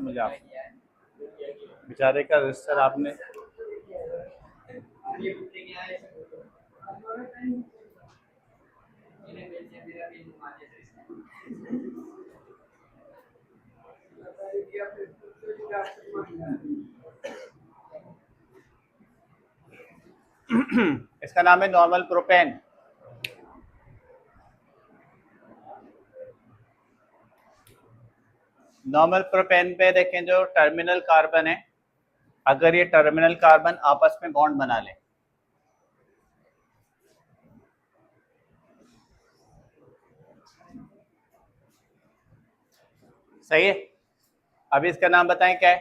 मुझे आप बेचारे का रजिस्टर आपने इसका नाम है नॉर्मल प्रोपेन। नॉर्मल प्रोपेन पे देखें जो टर्मिनल कार्बन है, अगर ये टर्मिनल कार्बन आपस में बॉन्ड बना ले, सही है। अभी इसका नाम बताएं क्या है?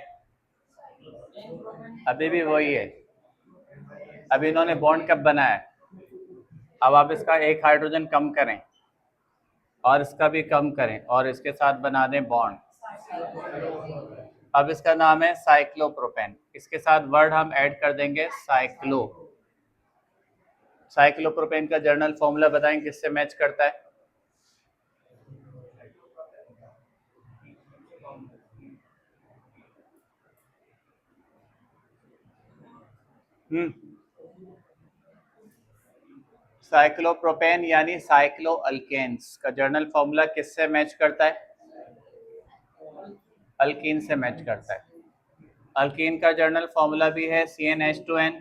अभी भी वही है। अभी इन्होंने बॉन्ड कब बनाया है? अब आप इसका एक हाइड्रोजन कम करें और इसका भी कम करें और इसके साथ बना दें बॉन्ड। अब इसका नाम है साइक्लोप्रोपेन। इसके साथ वर्ड हम ऐड कर देंगे साइक्लो। साइक्लोप्रोपेन का जर्नल फॉर्मूला बताएं किससे मैच करता है? साइक्लोप्रोपेन यानी साइक्लो अल्केन्स का जर्नल फॉर्मूला किससे मैच करता है? अल्कीन से मैच करता है। अल्कीन का जर्नल फॉर्मूला भी है CnH2n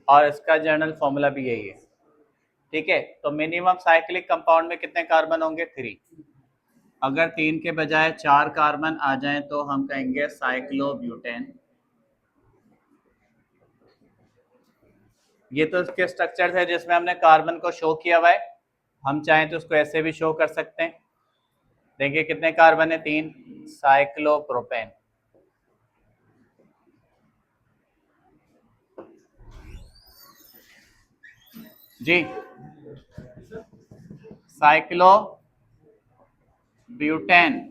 और इसका जर्नल फॉर्मूला भी यही है। ठीक है, तो मिनिमम साइक्लिक कंपाउंड में कितने कार्बन होंगे? 3। अगर 3 के बजाय 4 कार्बन आ जाएं तो हम कहेंगे साइक्लोब्यूटेन। ये तो इसके स्ट्रक्चर है जिसमें हमने कार्बन को शो किया हुआ है। हम चाहें तो उसको ऐसे भी शो कर सकते हैं। देखिए कितने कार्बन है? 3। साइक्लोप्रोपेन। जी, साइक्लोब्यूटेन।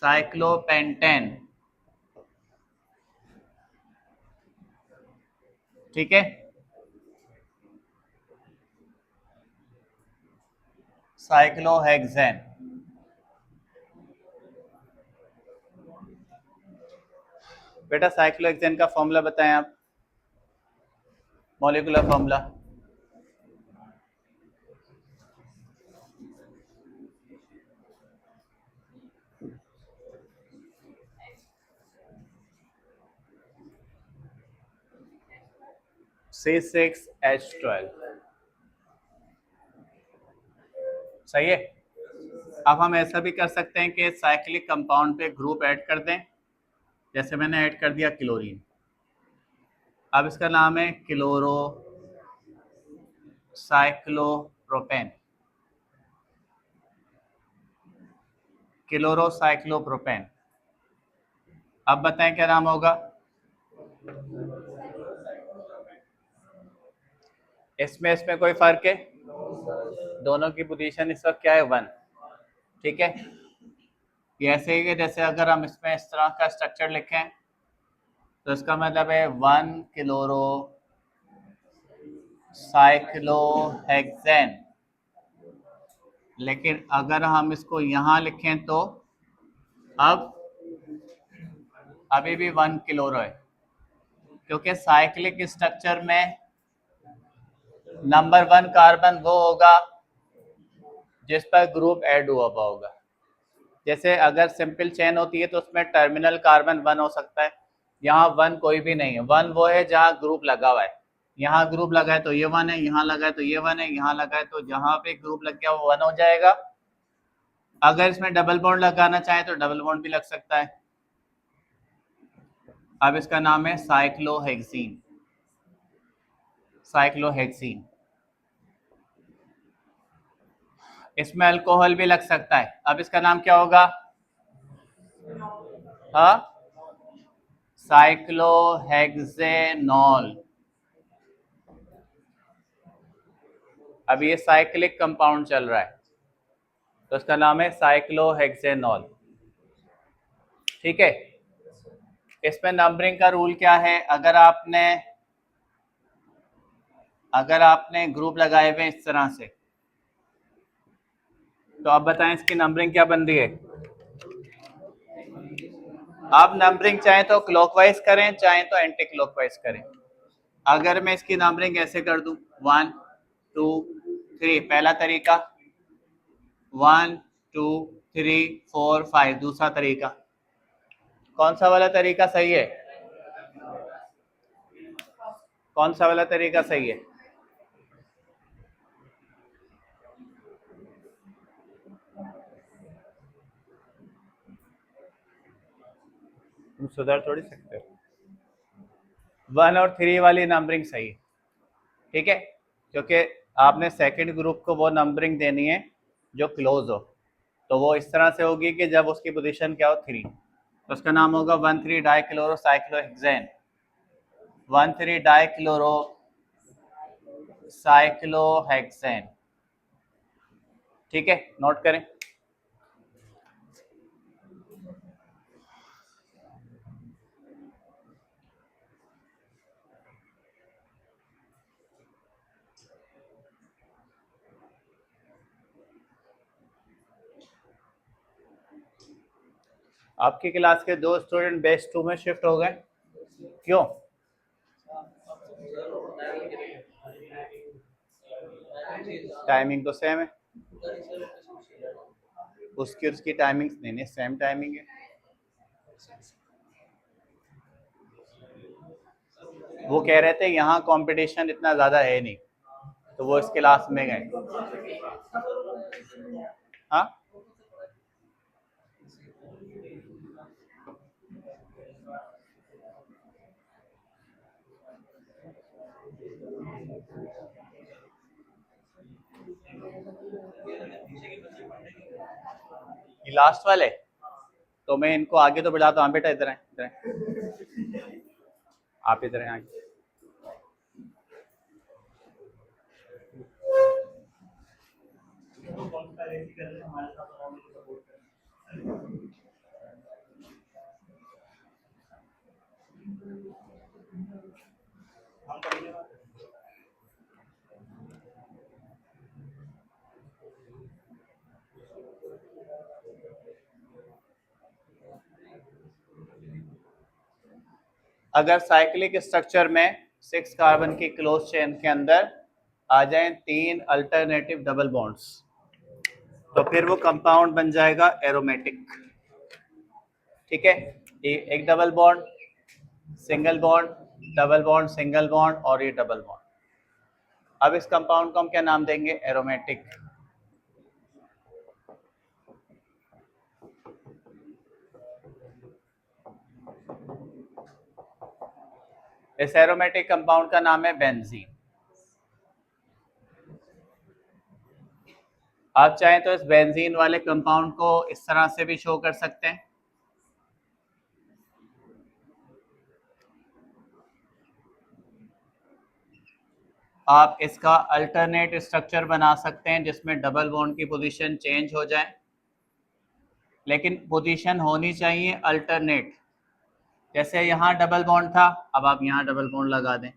साइक्लोपेंटेन। ठीक है, साइक्लोहेक्सेन। बेटा साइक्लोहेक्सेन का फॉर्मूला बताएं आप, मॉलिक्यूलर फॉर्मूला। C6H12। सही है। अब हम ऐसा भी कर सकते हैं कि साइक्लिक कंपाउंड पे ग्रुप ऐड कर दें, जैसे मैंने ऐड कर दिया क्लोरीन। अब इसका नाम है क्लोरो साइक्लोप्रोपेन। क्लोरोसाइक्लोप्रोपेन। अब बताएं क्या नाम होगा? इसमें कोई फर्क है? दोनों की पोजीशन इस वक्त क्या है? 1। ठीक है, ये ऐसे ही है जैसे अगर हम इसमें इस तरह का स्ट्रक्चर लिखें तो इसका मतलब है 1 क्लोरो साइक्लोहेक्सेन। लेकिन अगर हम इसको यहाँ लिखें तो अब अभी भी 1 क्लोरो है, क्योंकि साइक्लिक स्ट्रक्चर में नंबर 1 कार्बन वो होगा जिस पर ग्रुप ऐड हुआ होगा। जैसे अगर सिंपल चेन होती है तो उसमें टर्मिनल कार्बन 1 हो सकता है, यहाँ 1 कोई भी नहीं है। 1 वो है जहाँ ग्रुप लगा हुआ है। यहाँ ग्रुप लगा है तो ये 1 है, यहाँ लगा है तो ये 1 है, यहाँ लगा है तो जहाँ पे ग्रुप लग गया वो 1 हो जाएगा। अगर इसमें डबल बॉन्ड लगाना चाहे तो डबल बॉन्ड भी लग सकता है। अब इसका नाम है साइक्लोहेक्सीन। साइक्लोहेक्सीन। इसमें अल्कोहल भी लग सकता है। अब इसका नाम क्या होगा? हाँ, साइक्लोहेक्सेनॉल। अब ये साइक्लिक कंपाउंड चल रहा है तो इसका नाम है साइक्लोहेक्सेनॉल। ठीक है, इसमें नंबरिंग का रूल क्या है? अगर आपने ग्रुप लगाए हुए इस तरह से तो आप बताएं इसकी नंबरिंग क्या बन रही है। आप नंबरिंग चाहें तो क्लॉकवाइज करें, चाहें तो एंटी क्लॉकवाइज करें। अगर मैं इसकी नंबरिंग ऐसे कर दूं 1 2 3, पहला तरीका 1 2 3 4 5, दूसरा तरीका। कौन सा वाला तरीका सही है? कौन सा वाला तरीका सही है? तुम सुधर थोड़ी सकते हो। 1 और 3 वाली नंबरिंग सही है, ठीक है, क्योंकि आपने सेकंड ग्रुप को वो नंबरिंग देनी है जो क्लोज हो। तो वो इस तरह से होगी कि जब उसकी पोजीशन क्या हो 3, तो उसका नाम होगा 1,3 डाइक्लोरोसाइक्लोहेक्सेन, 1,3 डाइक्लोरोसाइक्लोहेक्सेन। ठीक है, नोट करें। आपकी क्लास के 2 स्टूडेंट बेस 2 में शिफ्ट हो गए, क्यों? टाइमिंग तो सेम है, उसकी टाइमिंग नहीं सेम टाइमिंग है। वो कह रहे थे यहाँ कंपटीशन इतना ज़्यादा है नहीं, तो वो इस क्लास में गए। हाँ, ये लास्ट वाले, तो मैं इनको आगे तो बढ़ाता हूँ। बेटा इधर है, इधर है, आप इधर हैं आगे। अगर साइक्लिक स्ट्रक्चर में 6 कार्बन की क्लोज चेन के अंदर आ जाएं 3 अल्टरनेटिव डबल बॉन्ड्स, तो फिर वो कंपाउंड बन जाएगा एरोमेटिक। ठीक है, एक double bond, single bond, double bond, single bond और ये डबल बॉन्ड। अब इस कंपाउंड को हम क्या नाम देंगे? एरोमेटिक। इस एरोमेटिक कंपाउंड का नाम है बेंजीन। आप चाहें तो इस बेंजीन वाले कंपाउंड को इस तरह से भी शो कर सकते हैं। आप इसका अल्टरनेट स्ट्रक्चर बना सकते हैं जिसमें डबल बॉन्ड की पोजीशन चेंज हो जाए, लेकिन पोजीशन होनी चाहिए अल्टरनेट। जैसे यहाँ डबल बॉन्ड था, अब आप यहाँ डबल बॉन्ड लगा दें,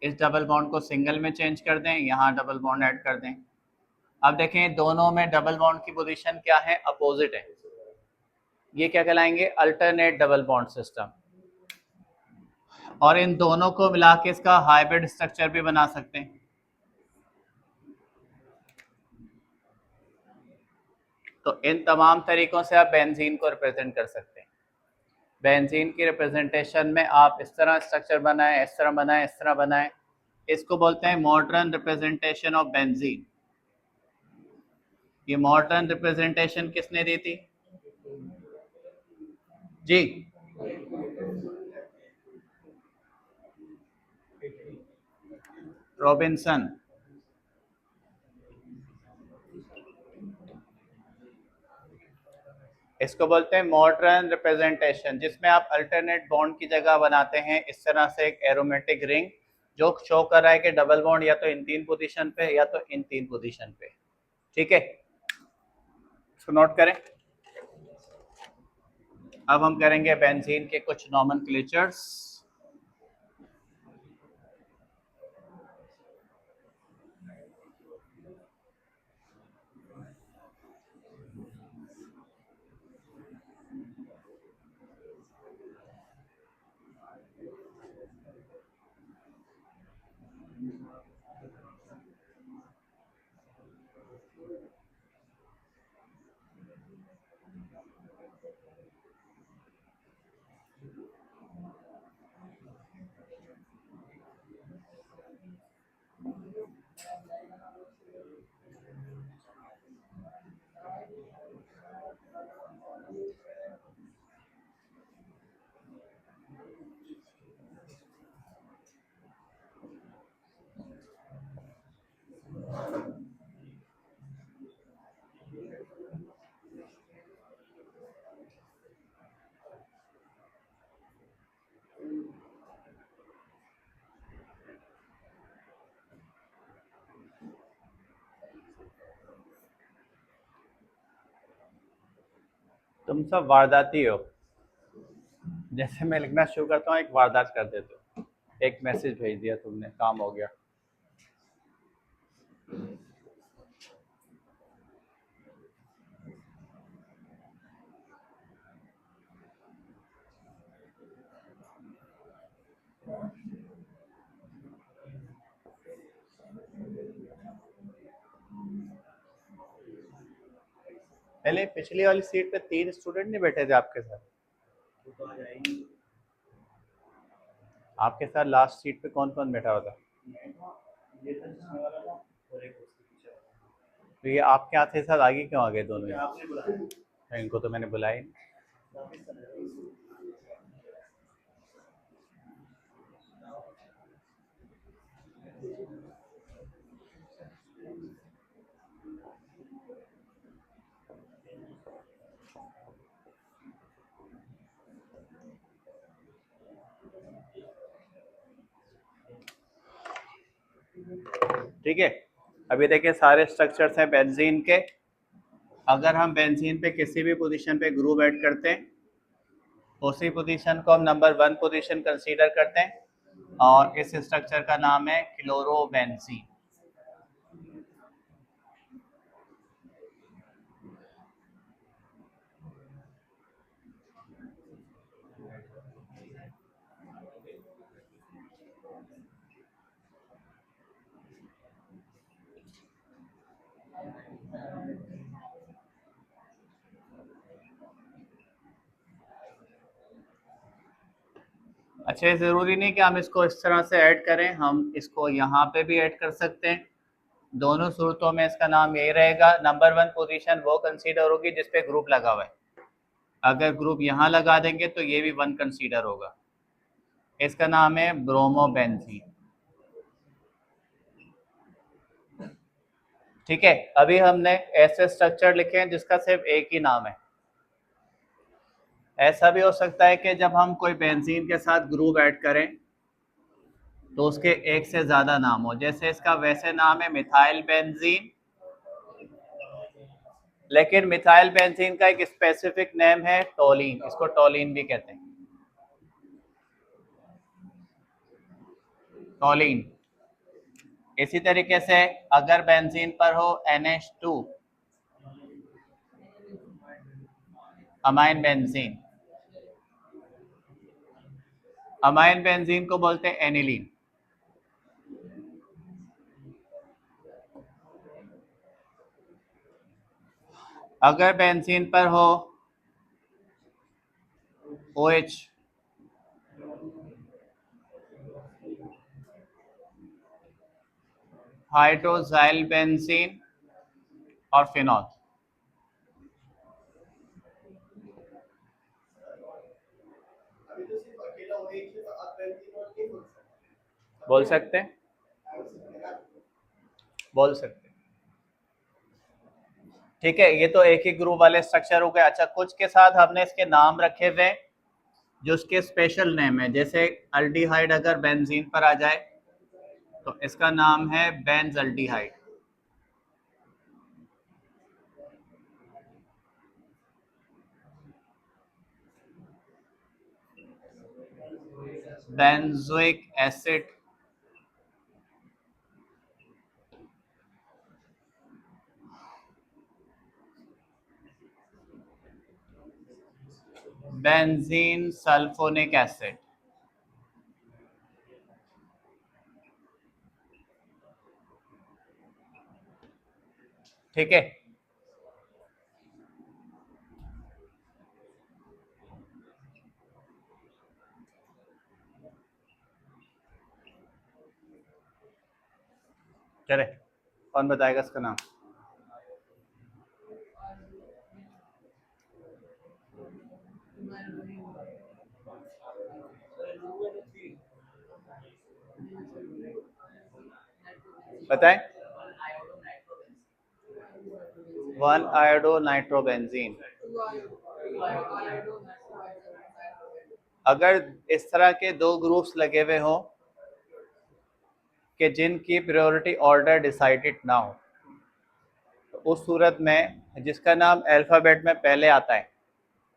इस डबल बॉन्ड को सिंगल में चेंज कर दें, यहाँ डबल बॉन्ड ऐड कर दें। अब देखें दोनों में डबल बॉन्ड की पोजीशन क्या है? अपोजिट है। ये क्या कहलाएंगे? Alternate double bond system. और इन दोनों को मिला के इसका हाइब्रिड स्ट्रक्चर भी बना सकते हैं। तो इन तमाम तरीकों से आप बेंजीन को रिप्रेजेंट कर सकते हैं। बेंजीन की रिप्रेजेंटेशन में आप इस तरह स्ट्रक्चर बनाएं, इस तरह बनाएं, इस तरह बनाएं। इसको बोलते हैं मॉडर्न रिप्रेजेंटेशन ऑफ बेंजीन। ये मॉडर्न रिप्रेजेंटेशन किसने दी थी जी? रॉबिन्सन। इसको बोलते हैं मॉडर्न रिप्रेजेंटेशन, जिसमें आप अल्टरनेट बॉन्ड की जगह बनाते हैं इस तरह से एक एरोमेटिक रिंग जो शो कर रहा है कि डबल बॉन्ड या तो इन 3 पोजीशन पे या तो इन 3 पोजीशन पे। ठीक है, इसको नोट करें। अब हम करेंगे बेंजीन के कुछ नॉमेनक्लेचर्स। तुम सब वारदाती हो। जैसे मैं लिखना शुरू करता हूँ एक वारदात कर देते हो। एक मैसेज भेज दिया तुमने, काम हो गया। पहले पिछली वाली सीट पे 3 स्टूडेंट नहीं बैठे थे आपके साथ? आपके साथ लास्ट सीट पे कौन कौन बैठा हुआ था? तो ये आपके आते साथ आगे क्यों आ गए दोनों? इनको तो मैंने बुलाया ही नहीं। ठीक है, अभी देखिए सारे स्ट्रक्चर्स हैं बेंजीन के। अगर हम बेंजीन पे किसी भी पोजीशन पे ग्रुप ऐड करते हैं, उसी पोजीशन को हम नंबर 1 पोजीशन कंसीडर करते हैं और इस स्ट्रक्चर का नाम है क्लोरोबेंजीन। अच्छा, ये ज़रूरी नहीं कि हम इसको इस तरह से ऐड करें, हम इसको यहाँ पे भी ऐड कर सकते हैं। दोनों सूरतों में इसका नाम यही रहेगा। नंबर 1 पोजीशन वो कंसीडर होगी जिस पे ग्रुप लगा हुआ है। अगर ग्रुप यहाँ लगा देंगे तो ये भी 1 कंसीडर होगा। इसका नाम है ब्रोमोबेंजीन। ठीक है, अभी हमने ऐसे स्ट्रक्चर लिखे हैं जिसका सिर्फ एक ही नाम है। ऐसा भी हो सकता है कि जब हम कोई बेंजीन के साथ ग्रुप ऐड करें तो उसके एक से ज्यादा नाम हो। जैसे इसका वैसे नाम है मिथाइल बेंजीन, लेकिन मिथाइल बेंजीन का एक स्पेसिफिक नेम है टोलिन। इसको टोलिन भी कहते हैं, टोलिन। इसी तरीके से अगर बेंजीन पर हो NH2 amine benzene, amine benzene को बोलते हैं एनिलीन। अगर बेंजीन पर हो OH हाइड्रोजाइल बेंजीन और फिनॉल। बोल सकते हैं, बोल सकते हैं। ठीक है, ये तो एक ही ग्रुप वाले स्ट्रक्चर हो गए। अच्छा, कुछ के साथ हमने इसके नाम रखे हुए जो उसके स्पेशल नेम है। जैसे अल्डिहाइड अगर बेंजीन पर आ जाए तो इसका नाम है Benz aldehyde. Benzoic acid, benzene sulphonic acid. ठीक है, चले कौन बताएगा इसका नाम? बताएं। 1 आयोडो नाइट्रोबेंजीन। अगर इस तरह के 2 ग्रुप्स लगे हुए हों कि जिनकी प्रायोरिटी ऑर्डर डिसाइडेड ना हो, तो उस सूरत में जिसका नाम अल्फाबेट में पहले आता है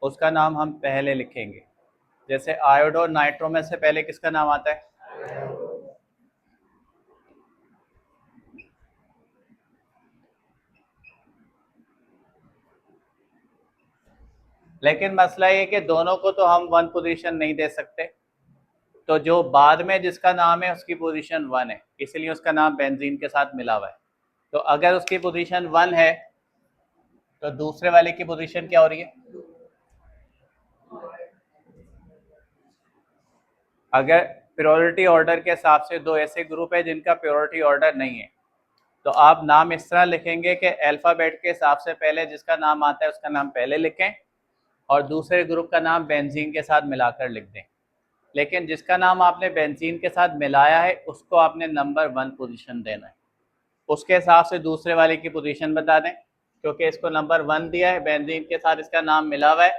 उसका नाम हम पहले लिखेंगे। जैसे आयोडो और नाइट्रो में से पहले किसका नाम आता है? लेकिन मसला ये कि दोनों को तो हम 1 पोजीशन नहीं दे सकते, तो जो बाद में जिसका नाम है उसकी पोजीशन 1 है, इसलिए उसका नाम बेंजीन के साथ मिला हुआ है। तो अगर उसकी पोजीशन 1 है तो दूसरे वाले की पोजीशन क्या हो रही है? अगर प्रायोरिटी ऑर्डर के हिसाब से दो ऐसे ग्रुप है जिनका प्रायोरिटी ऑर्डर नहीं है, तो आप नाम इस तरह लिखेंगे कि अल्फाबेट के हिसाब से पहले जिसका नाम आता है उसका नाम पहले लिखें और दूसरे ग्रुप का नाम बेंजीन के साथ मिलाकर लिख दें। लेकिन जिसका नाम आपने बेंजीन के साथ मिलाया है उसको आपने नंबर 1 पोजीशन देना है, उसके हिसाब से दूसरे वाले की पोजीशन बता दें। क्योंकि इसको नंबर 1 दिया है, बेंजीन के साथ इसका नाम मिला हुआ है,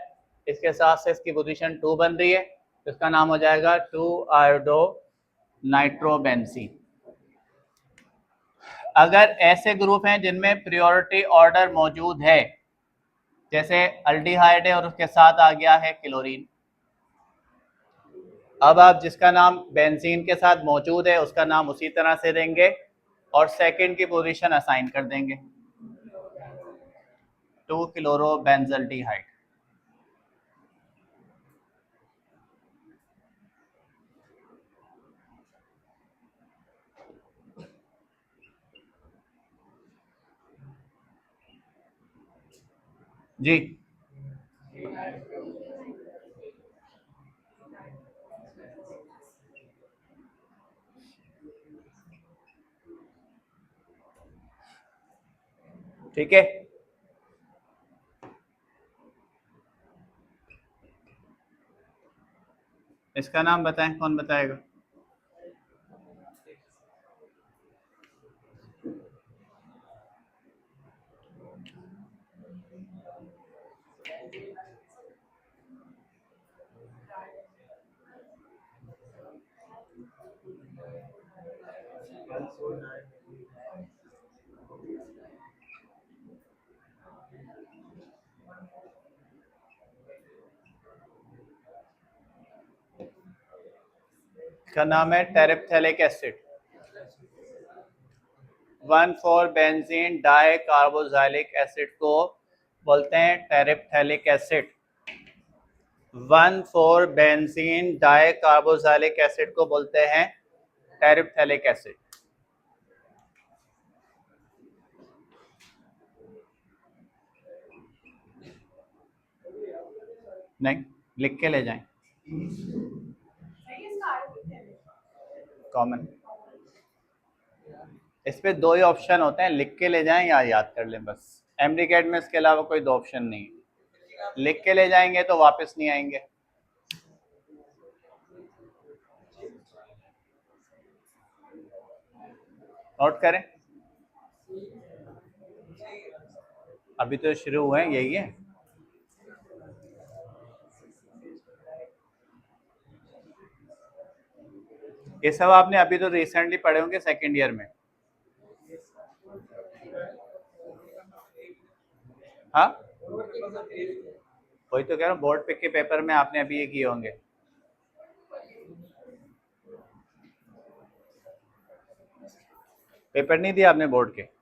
इसके साथ से इसकी पोजीशन 2 बन रही है, तो इसका नाम हो जाएगा 2 आयोडो नाइट्रोबेंजीन। अगर ऐसे ग्रुप हैं जिनमें प्रायोरिटी ऑर्डर मौजूद है, जैसे अल्डिहाइड है और उसके साथ आ गया है क्लोरीन, अब आप जिसका नाम बेंजीन के साथ मौजूद है उसका नाम उसी तरह से देंगे और सेकंड की पोजीशन असाइन कर देंगे 2 क्लोरोबेंजल्डिहाइड। जी ठीक है। इसका नाम बताएं, कौन बताएगा? इसका नाम है terephthalic acid. 1,4 benzene dicarboxylic acid को बोलते हैं terephthalic acid. 1,4 benzene dicarboxylic acid को बोलते हैं टेरिप्थेलिक एसिड। नहीं, लिख के ले जाएं कॉमन। इस पे 2 ही ऑप्शन होते हैं, लिख के ले जाएं या याद कर लें बस। एमडीकेट में इसके अलावा कोई 2 ऑप्शन नहीं है। लिख के ले जाएंगे तो वापस नहीं आएंगे। नोट करें, अभी तो शुरू हुए हैं, यही है। ये सब आपने अभी तो रिसेंटली पढ़े होंगे सेकेंड ईयर में। हाँ, वही तो कह रहा हूँ, बोर्ड पे के पेपर में आपने अभी ये किए होंगे। पेपर नहीं दिया आपने बोर्ड के?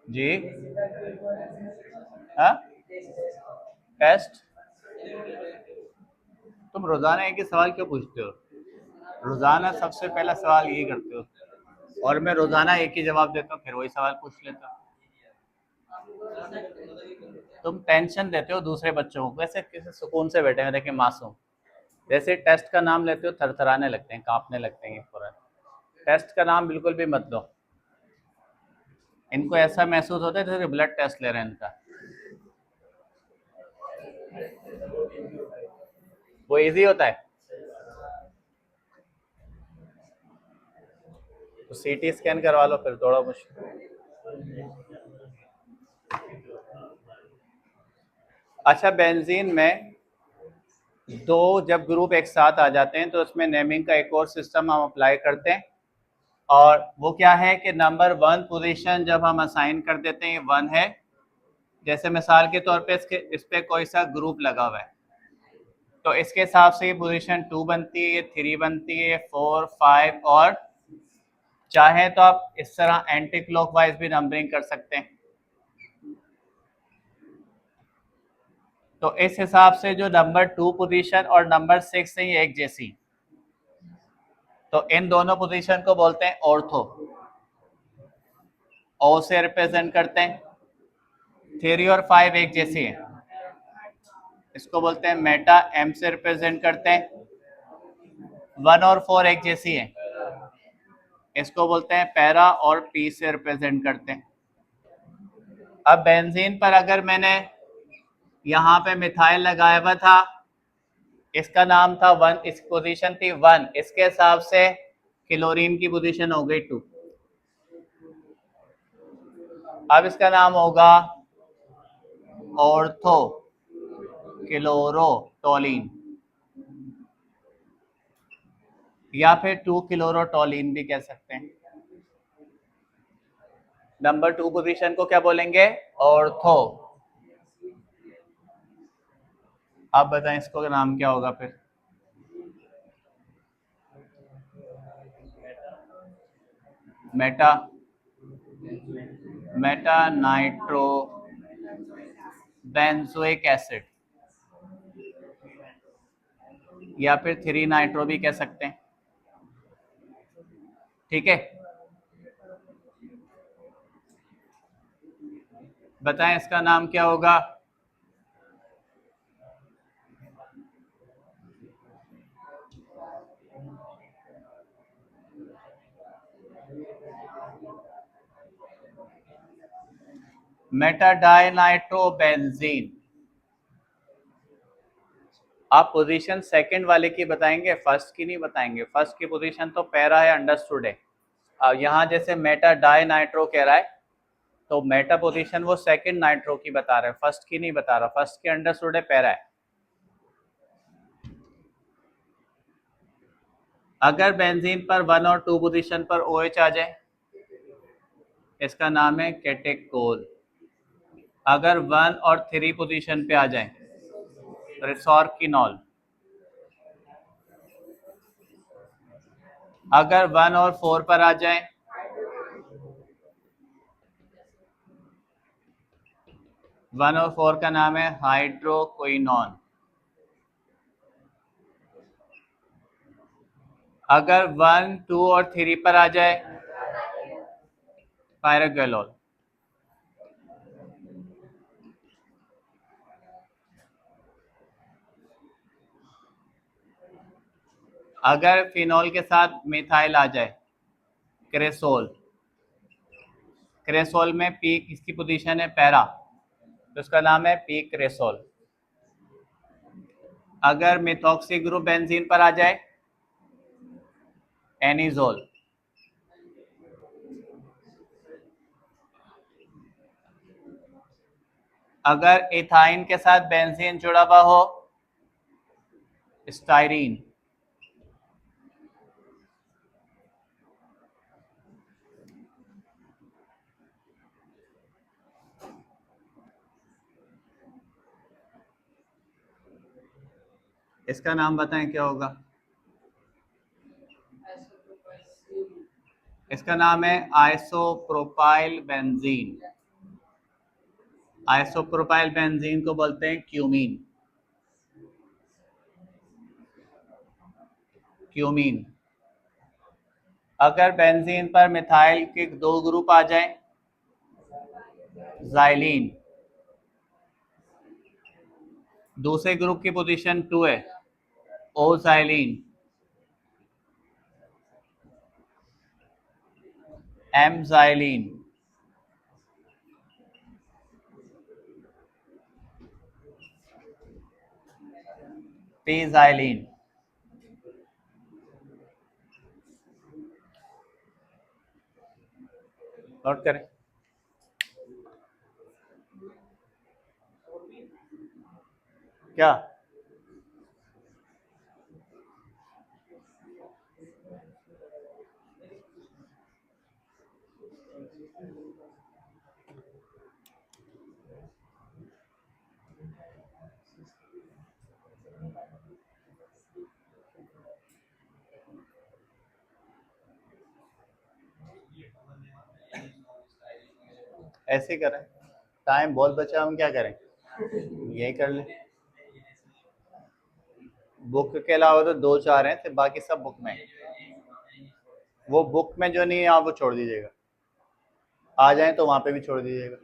जी हाँ, टेस्ट। तुम रोजाना एक ही सवाल क्यों पूछते हो? रोजाना सबसे पहला सवाल यही करते हो और मैं रोजाना एक ही जवाब देता हूँ, फिर वही सवाल पूछ लेता हूँ। तुम टेंशन देते हो दूसरे बच्चों को, वैसे किसी सुकून से बैठे हैं, देखिए मासूम। जैसे टेस्ट का नाम लेते हो थरथराने लगते हैं, कांपने लगते हैं पूरा। टेस्ट का नाम बिल्कुल भी मत लो, इनको ऐसा महसूस होता है जैसे ब्लड टेस्ट ले रहे हैं इनका। वो इजी होता है। तो सीटी स्कैन करवा लो फिर, थोड़ा मुश्किल। अच्छा, बेंजीन में दो जब ग्रुप एक साथ आ जाते हैं तो उसमें नेमिंग का एक और सिस्टम हम अप्लाई करते हैं, और वो क्या है कि नंबर 1 पोजीशन जब हम असाइन कर देते हैं, 1 है, जैसे मिसाल के तौर पे इस पे कोई सा ग्रुप लगा हुआ है, तो इसके हिसाब से ये पोजीशन 2 बनती है, ये 3 बनती है, 4, 5, और चाहे तो आप इस तरह एंटी क्लॉकवाइज भी नंबरिंग कर सकते हैं। तो इस हिसाब से जो नंबर 2 पोजीशन और नंबर 6 है ये एक जैसी, तो इन दोनों पोजीशन को बोलते हैं ऑर्थो, ओ से रिप्रेजेंट करते हैं। 3 और 5 एक जैसी है, इसको बोलते हैं मेटा, एम से रिप्रेजेंट करते हैं। 1 और 4 एक जैसी है, इसको बोलते हैं पैरा, और पी से रिप्रेजेंट करते हैं। अब बेंजीन पर अगर मैंने यहाँ पे मिथाइल लगाया हुआ था, इसका नाम था 1, इसकी पोजीशन थी 1, इसके हिसाब से क्लोरीन की पोजीशन हो गई 2। अब इसका नाम होगा ऑर्थो क्लोरोटोलिन, या फिर 2 क्लोरोटोलिन भी कह सकते हैं। नंबर 2 पोजीशन को क्या बोलेंगे? ऑर्थो। आप बताएं इसको नाम क्या होगा फिर? Meta, Meta nitro benzoic acid, या फिर 3 नाइट्रो भी कह सकते हैं। ठीक है, बताएं इसका नाम क्या होगा? मेटाडाइनाइट्रोबेंजीन। आप पोजीशन सेकंड वाले की बताएंगे, फर्स्ट की नहीं बताएंगे। फर्स्ट की पोजीशन तो पैरा है, अंडरस्टूड है। यहाँ जैसे मेटाडाइनाइट्रो कह रहा है, तो मेटा पोजीशन वो सेकंड नाइट्रो की बता रहा है, फर्स्ट की नहीं बता रहा। फर्स्ट की अंडरस्टूड है, पैरा है। अगर बेंजीन पर 1 और 2 पोजीशन पर OH आ जाए, इसका नाम है कैटेकोल। अगर 1 और 3 पोजीशन पे आ जाए, रिसोर्किनॉल। अगर 1 और 4 पर आ जाए, 1 और 4 का नाम है हाइड्रोक्विनोन। अगर 1, 2 और 3 पर आ जाए, पायरागोलोल। अगर फिनॉल के साथ मिथाइल आ जाए, क्रेसोल। क्रेसोल में पी इसकी पोजीशन है पैरा, तो उसका नाम है पी क्रेसोल। अगर मिथॉक्सी ग्रुप बेंजीन पर आ जाए, एनिजोल। अगर इथाइन के साथ बेंजीन जुड़ा हुआ हो, स्टाइरीन। इसका नाम बताएं क्या होगा? इसका नाम है आइसोप्रोपाइल बेंजीन। आइसोप्रोपाइल बेंजीन को बोलते हैं क्यूमीन। क्यूमीन। अगर बेंजीन पर मिथाइल के 2 ग्रुप आ जाएं, जाइलीन। दूसरे ग्रुप की पोजीशन 2 है, ओजाइलीन। एमजाइलीन। पेजाइलीन। नोट करें। क्या ऐसे ही करें, टाइम बहुत बचा, हम क्या करें, यही कर ले। बुक के अलावा तो 2-4 हैं, तो बाकी सब बुक में है। वो बुक में जो नहीं है आप वो छोड़ दीजिएगा, आ जाए तो वहां पे भी छोड़ दीजिएगा।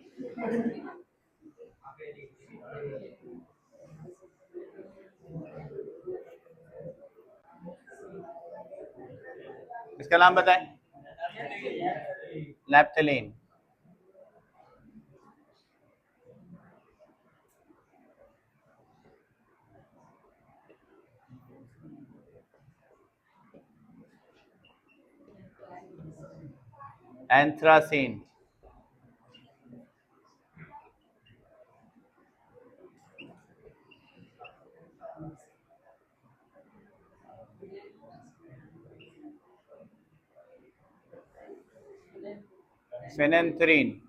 इसका नाम बताएं। Naphthalene. Anthracene. Phenanthrene.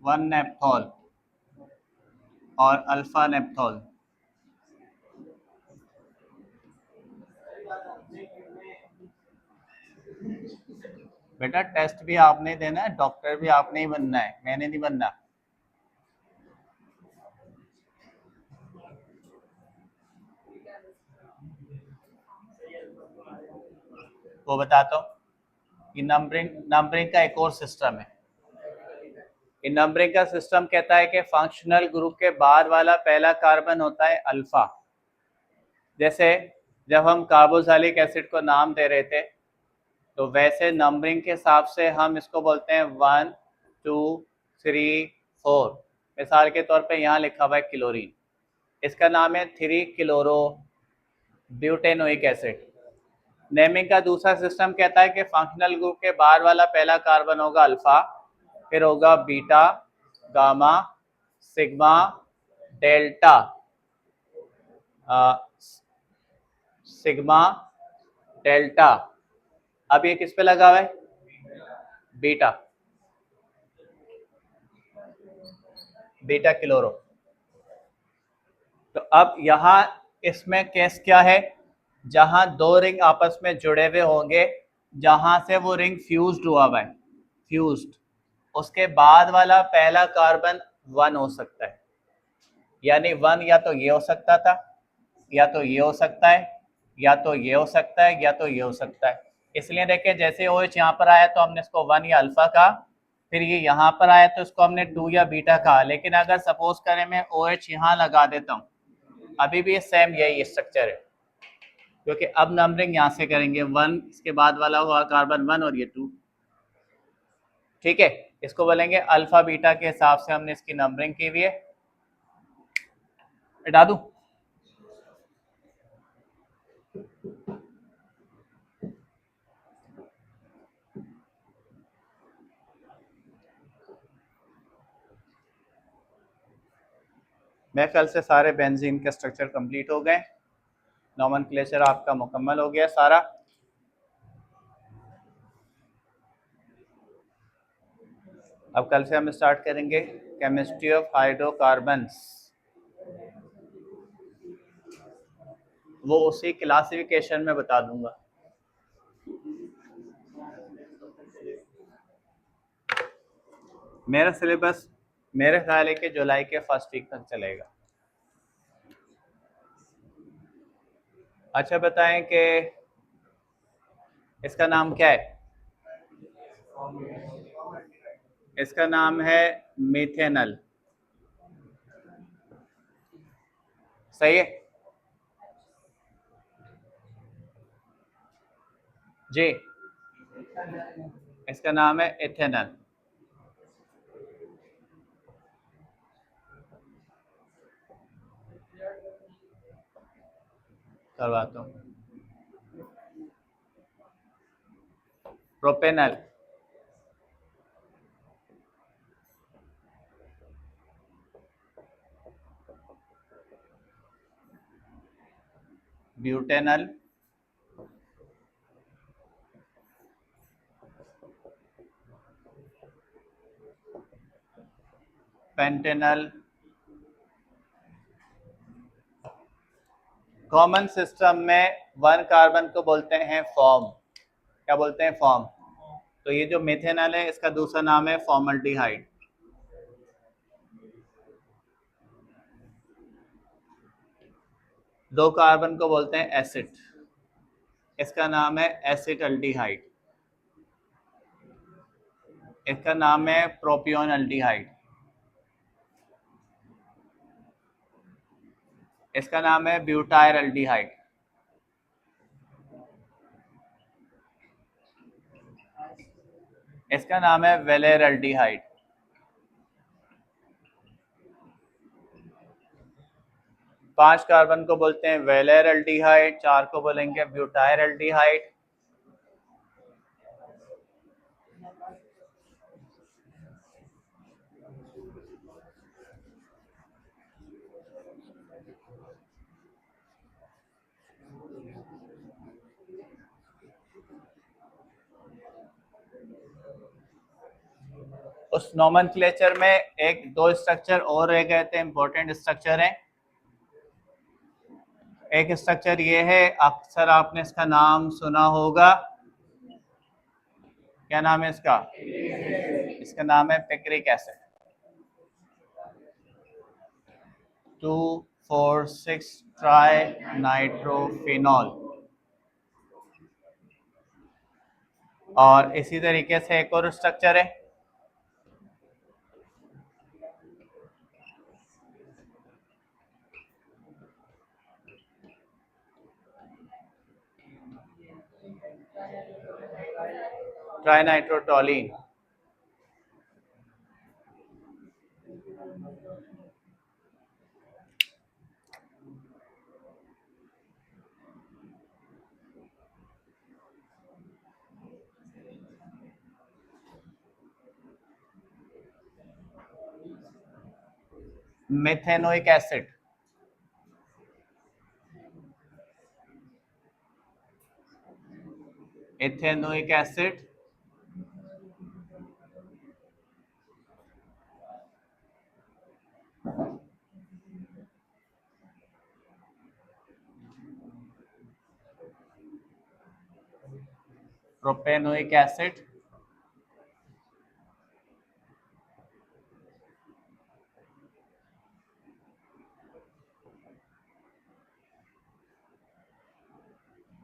One naphthol और अल्फा नेप्थोल। बेटा टेस्ट भी आपने देना है, डॉक्टर भी आपने ही बनना है, मैंने नहीं बनना। वो बताता हूँ कि नंबरिंग नंबरिंग का एक और सिस्टम है। इन नंबरिंग का सिस्टम कहता है कि फंक्शनल ग्रुप के बाद वाला पहला कार्बन होता है अल्फा। जैसे जब हम कार्बोक्सिलिक एसिड को नाम दे रहे थे, तो वैसे नंबरिंग के हिसाब से हम इसको बोलते हैं 1 2 3 4। मिसाल के तौर पे यहाँ लिखा हुआ है क्लोरीन, इसका नाम है 3 क्लोरो ब्यूटेनोइक एसिड। नेमिंग का दूसरा सिस्टम कहता है कि फंक्शनल ग्रुप के बाद वाला पहला कार्बन होगा अल्फा, फिर होगा beta, gamma, sigma, delta, sigma, delta. अब ये किस पे लगा हुआ है, बीटा, बीटा क्लोरो। तो अब यहाँ इसमें केस क्या है, जहां दो रिंग आपस में जुड़े हुए होंगे, जहां से वो रिंग फ्यूज्ड हुआ हुआ है, फ्यूज्ड, उसके बाद वाला पहला कार्बन 1 हो सकता है। यानी 1 या तो ये हो सकता था, या तो ये हो सकता है, या तो ये हो सकता है, या तो ये हो सकता है। इसलिए देखें जैसे OH यहाँ पर आया तो हमने इसको 1 या अल्फा कहा, फिर ये यहाँ पर आया तो इसको हमने 2 या बीटा कहा। लेकिन अगर सपोज करें मैं OH यहाँ लगा देता हूँ, अभी भी सेम यही स्ट्रक्चर है, क्योंकि अब नंबरिंग यहाँ से करेंगे 1, इसके बाद वाला हुआ कार्बन 1 और ये 2। ठीक है, इसको बोलेंगे अल्फा बीटा के हिसाब से हमने इसकी नंबरिंग की हुई है। हटा दूं, मैं कल से सारे बेंजीन के स्ट्रक्चर कंप्लीट हो गए, नॉमेनक्लेचर आपका मुकम्मल हो गया सारा। अब कल से हम स्टार्ट करेंगे केमिस्ट्री ऑफ हाइड्रोकार्बन्स। वो उसी क्लासिफिकेशन में बता दूंगा। मेरा सिलेबस मेरे ख्याल है कि जुलाई के फर्स्ट वीक तक चलेगा। अच्छा बताएं कि इसका नाम क्या है, इसका नाम है मिथेनल, सही है। जी, इसका नाम है इथेनॉल। करवाता हूँ। Propanal, butanal, Pantanal. Common system में वन कार्बन को बोलते हैं फॉर्म। क्या बोलते हैं? फॉर्म। तो ये जो मिथेनॉल है इसका दूसरा नाम है फॉर्मल्डिहाइड। दो कार्बन को बोलते हैं एसिड, इसका नाम है एसिटल्डिहाइड। इसका नाम है प्रोपियोन अल्डिहाइड। इसका नाम है ब्यूटाइल अल्डिहाइड। इसका नाम है वेलेर अल्डिहाइड। पांच कार्बन को बोलते हैं वेलेर अल्डिहाइड, चार को बोलेंगे ब्यूटाइल अल्डिहाइड। उस नोमेनक्लेचर में एक दो स्ट्रक्चर और रह गए थे, इंपॉर्टेंट स्ट्रक्चर हैं। एक स्ट्रक्चर ये है, अक्सर आपने इसका नाम सुना होगा। क्या नाम है इसका? इसका नाम है पिक्रिक एसिड। 2,4,6 try nitrophenol. और इसी तरीके से एक और स्ट्रक्चर है, trinitrotoluene. Methanoic acid, ethanoic acid, propanoic acid,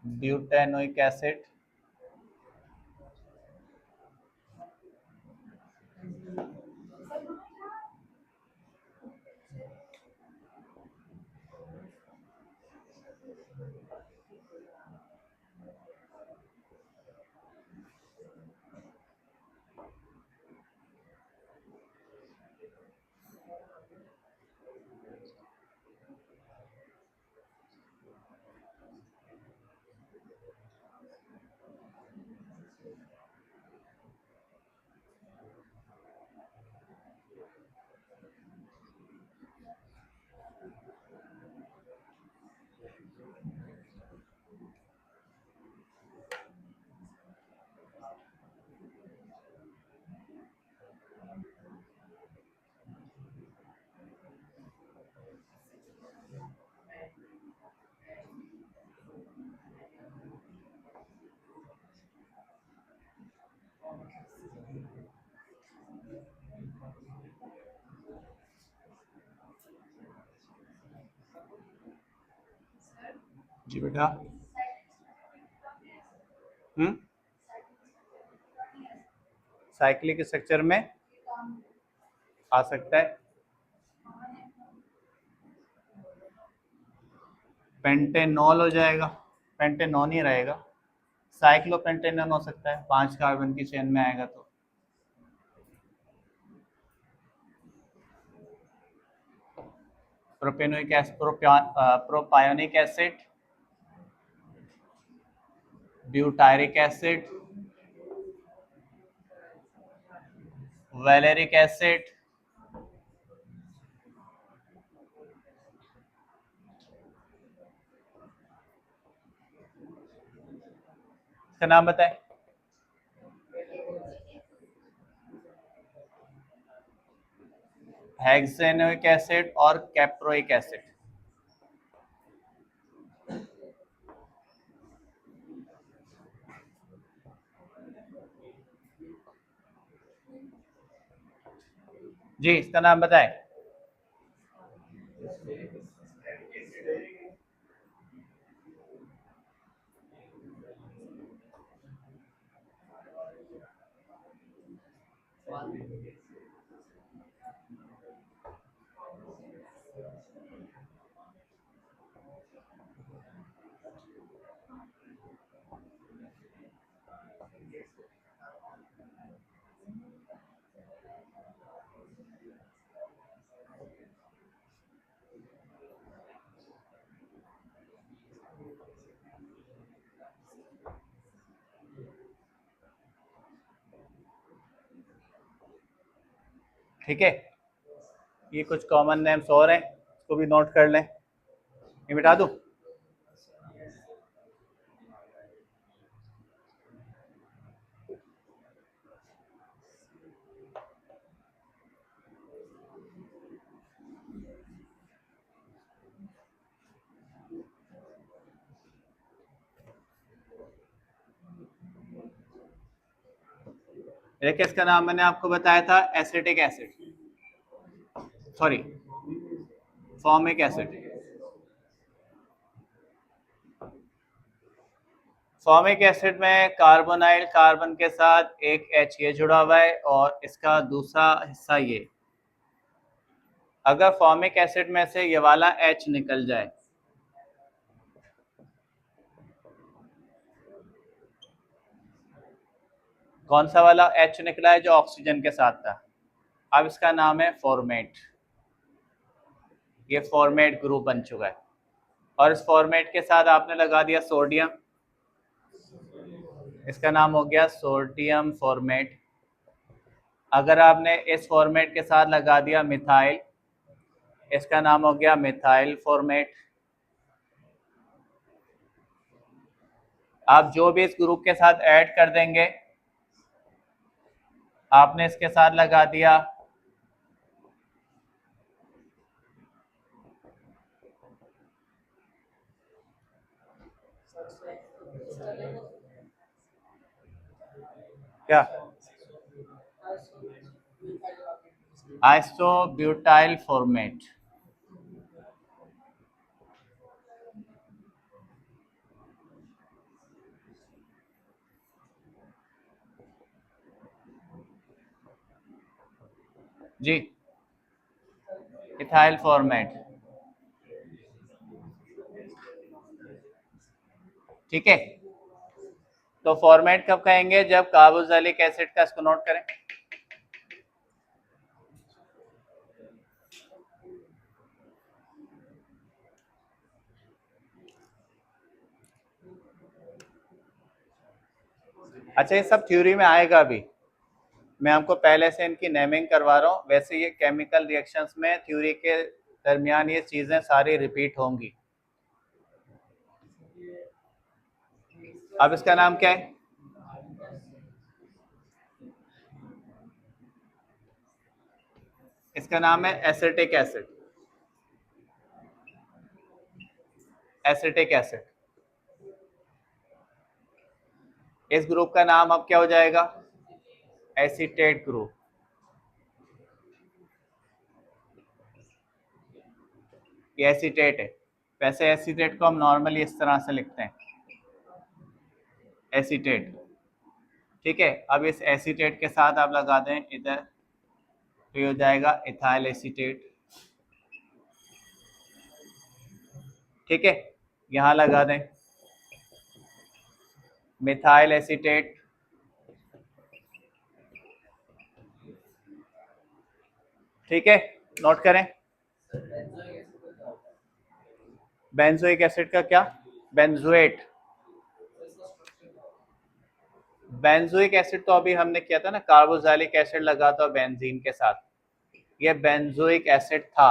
butanoic acid, जी बेटा। साइक्लिक स्ट्रक्चर में आ सकता है, पेंटेनॉल हो जाएगा, पेंटेनॉन ही रहेगा। साइक्लोपेंटेनॉन हो सकता है, 5 कार्बन की चेन में आएगा तो। Propanoic acid, propionic acid, butyric acid, valeric acid, इसका नाम बताएं। हेक्सेनोइक एसिड और कैप्रोइक एसिड। जी, इसका नाम बताएं। ठीक है, ये कुछ कॉमन नेम्स और हैं, इसको भी नोट कर लें। ये मिटा दूं? देखिए, इसका नाम मैंने आपको बताया था acetic acid, sorry formic acid. Formic acid में कार्बोनाइल कार्बन के साथ एक H ये जुड़ा हुआ है और इसका दूसरा हिस्सा ये। अगर फॉर्मिक एसिड में से ये वाला H निकल जाए, कौन सा वाला H निकला है? जो ऑक्सीजन के साथ था। अब इसका नाम है फॉर्मेट। ये फॉर्मेट ग्रुप बन चुका है और इस फॉर्मेट के साथ आपने लगा दिया सोडियम, इसका नाम हो गया सोडियम फॉर्मेट। अगर आपने इस फॉर्मेट के साथ लगा दिया मिथाइल, इसका नाम हो गया मिथाइल फॉर्मेट। आप जो भी इस ग्रुप के साथ ऐड कर देंगे, आपने इसके साथ लगा दिया क्या? Isobutyl formate. जी, इथाइल फॉर्मेट। ठीक है, तो फॉर्मेट कब कहेंगे? जब कार्बोक्सिलिक एसिड का, इसको नोट करें। अच्छा, ये सब थ्योरी में आएगा भी, मैं आपको पहले से इनकी नेमिंग करवा रहा हूँ। वैसे ये केमिकल रिएक्शंस में थ्योरी के दरमियान ये चीजें सारी रिपीट होंगी। अब इसका नाम क्या है? इसका नाम है एसिटिक एसिड। Acetic acid. इस ग्रुप का नाम अब क्या हो जाएगा? Acetate group. ये एसीटेट है। वैसे एसीटेट को हम नॉर्मली इस तरह से लिखते हैं, एसीटेट। ठीक है, अब इस एसीटेट के साथ आप लगा दें इधर, तो ये हो जाएगा इथाइल एसीटेट। ठीक है, यहाँ लगा दें। मिथाइल एसीटेट, ठीक है, नोट करें। बेंजोइक एसिड का क्या? बेंजोएट। बेंजोइक एसिड तो अभी हमने किया था ना, कार्बोक्सिलिक एसिड लगा था बेंजीन के साथ, ये बेंजोइक एसिड था।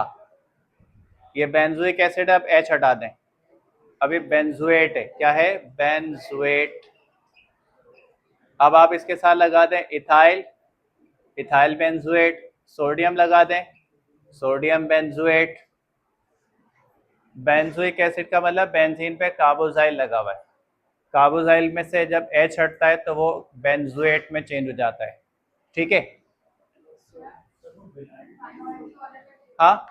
ये बेंजोइक एसिड, अब एच हटा दें, अभी बेंजोएट है, क्या है? बेंजोएट। अब आप इसके साथ लगा दें इथाइल, इथाइल बेंजोएट, सोडियम लगा दें, सोडियम बेंजोएट। बेंजोइक एसिड का मतलब बेंजीन पे कार्बोक्सिल लगा हुआ है, कार्बोक्सिल में से जब एच हटता है तो वो बेंजोएट में चेंज हो जाता है, ठीक है। हाँ,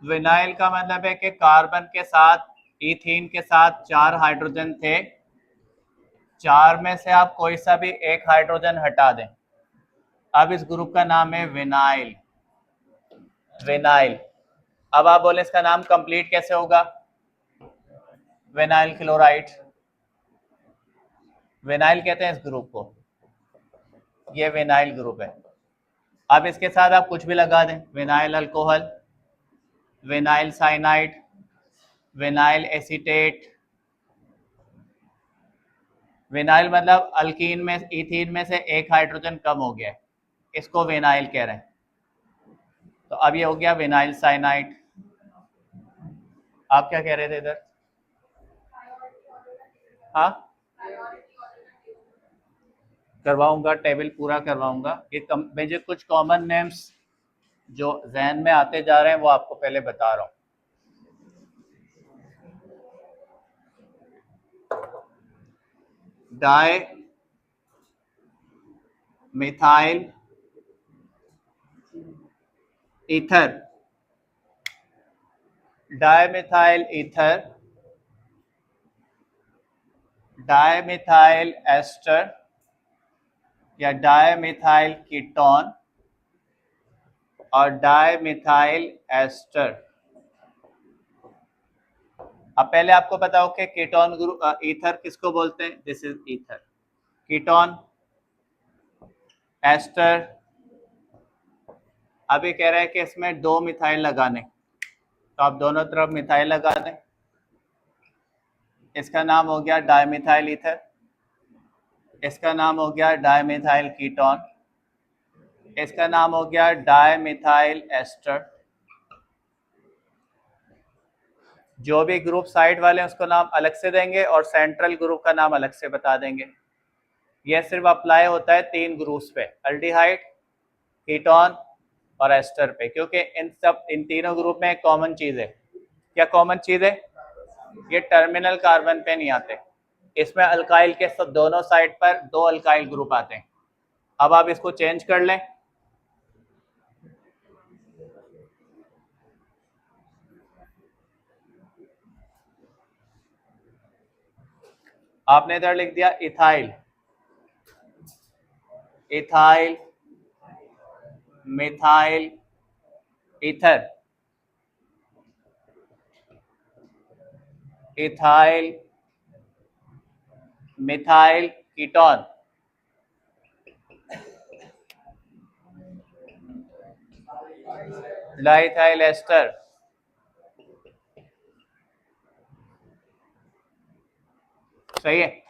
विनाइल का मतलब है कि कार्बन के साथ इथीन के साथ 4 हाइड्रोजन थे, 4 में से आप कोई सा भी एक हाइड्रोजन हटा दें, अब इस ग्रुप का नाम है विनाइल। विनाइल। अब आप बोले इसका नाम कंप्लीट कैसे होगा? विनाइल क्लोराइड, विनाइल कहते हैं इस ग्रुप को, ये विनाइल ग्रुप है। अब इसके साथ आप कुछ भी लगा दें, vinyl alcohol, vinyl cyanide, vinyl acetate. Vinyl मतलब अल्कीन में, इथीन में से एक हाइड्रोजन कम हो गया है, इसको विनाइल कह रहे हैं। तो अब ये हो गया विनाइल साइनाइड। आप क्या कह रहे थे इधर? हाँ, करवाऊंगा, टेबल पूरा करवाऊंगा। ये मुझे कुछ कॉमन नेम्स जो जहन में आते जा रहे हैं वो आपको पहले बता रहा हूँ। Dimethyl ether, dimethyl ether, dimethyl ester या डायमिथाइल कीटोन और डायमिथाइल एस्टर। अब पहले आपको पता हो कि कीटोन ग्रुप ईथर किसको बोलते हैं? This is ether. Ketone, ester. अभी कह रहे हैं कि इसमें 2 मिथाइल लगाने, तो आप दोनों तरफ मिथाइल लगा दें, इसका नाम हो गया डायमिथाइल ईथर, इसका नाम हो गया डायमिथाइल कीटोन, इसका नाम हो गया डायमिथाइल एस्टर। जो भी ग्रुप साइड वाले हैं उसको नाम अलग से देंगे और सेंट्रल ग्रुप का नाम अलग से बता देंगे। यह सिर्फ अप्लाई होता है 3 ग्रुप्स पे, अल्डिहाइड, कीटोन और एस्टर पे, क्योंकि इन तीनों ग्रुप में एक कॉमन चीज है। क्या कॉमन चीज है? ये टर्मिनल कार्बन पे नहीं आते, इसमें अल्काइल के सब दोनों साइड पर 2 अल्काइल ग्रुप आते हैं। अब आप इसको चेंज कर लें, आपने इधर लिख दिया ethyl, ethyl methyl ether, ethyl methyl ketone, diethyl ester. सही है।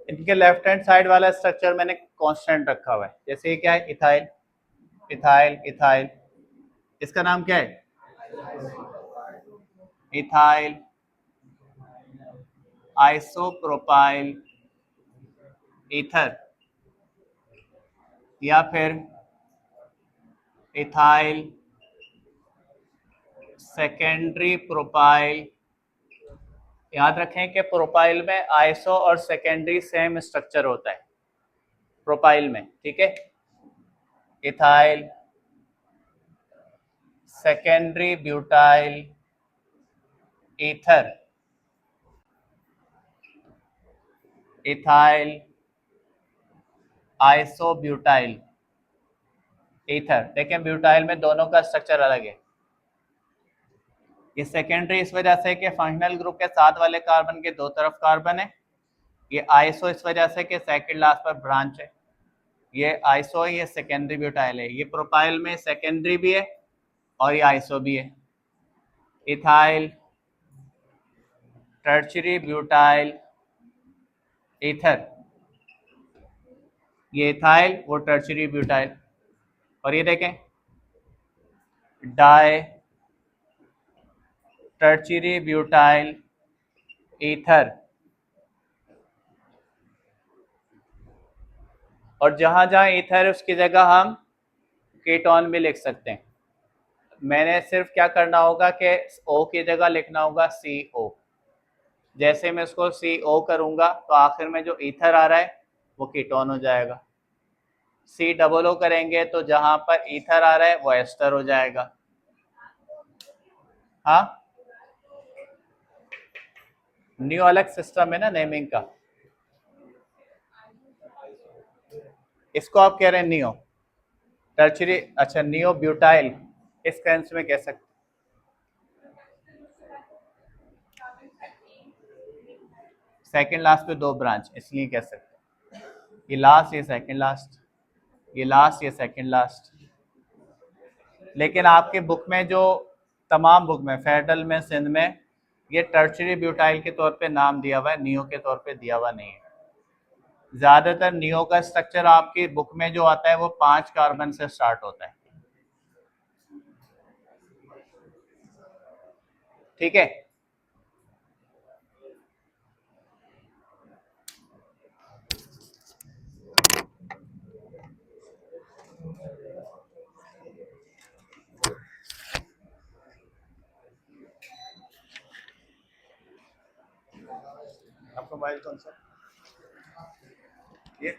इनके लेफ्ट हैंड साइड वाला स्ट्रक्चर मैंने कांस्टेंट रखा हुआ है। जैसे ये क्या है, इथाइल इथाइल इथाइल, इसका नाम क्या है, इथाइल आइसोप्रोपाइल ईथर, या फिर इथाइल सेकेंडरी प्रोपाइल। याद रखें कि प्रोपाइल में आइसो और सेकेंडरी सेम स्ट्रक्चर होता है प्रोपाइल में, ठीक है। Ethyl secondary butyl ether, ethyl isobutyl ether. देखें ब्यूटाइल में दोनों का स्ट्रक्चर अलग है। ये सेकेंडरी इस वजह से कि फंक्शनल ग्रुप के साथ वाले कार्बन के दो तरफ कार्बन है। ये आइसो इस वजह से कि सेकंड लास्ट पर ब्रांच है। ये आइसो है, ये सेकेंडरी ब्यूटाइल है। ये प्रोपाइल में सेकेंडरी भी है और ये आइसो भी है। इथाइल टर्शरी ब्यूटाइल ईथर, ये इथाइल वो टर्शरी ब्यूटाइल। और ये देखें डाई टर्शरी ब्यूटाइल ईथर। और जहां जहां ईथर है उसकी जगह हम कीटोन भी लिख सकते हैं। मैंने सिर्फ क्या करना होगा कि ओ की जगह लिखना होगा CO। जैसे मैं इसको CO करूंगा तो आखिर में जो ईथर आ रहा है वो कीटोन हो जाएगा। COO करेंगे तो जहां पर ईथर आ रहा है वो एस्टर हो जाएगा। हाँ, न्यू अलग सिस्टम है ना नेमिंग का। इसको आप कह रहे हैं नियो टर्चरी, अच्छा नियो ब्यूटाइल इस सेंस में कह सकते। सेकंड लास्ट पे दो ब्रांच इसलिए कह सकते। ये लास्ट, ये सेकंड लास्ट, ये लास्ट, ये सेकंड लास्ट। लेकिन आपके बुक में जो तमाम बुक में फेडरल में सिंध में ये टर्शरी ब्यूटाइल के तौर पे नाम दिया हुआ है, नियो के तौर पे दिया हुआ नहीं है। ज्यादातर नियो का स्ट्रक्चर आपकी बुक में जो आता है वो 5 कार्बन से स्टार्ट होता है, ठीक है। आपका मोबाइल कौन सा ये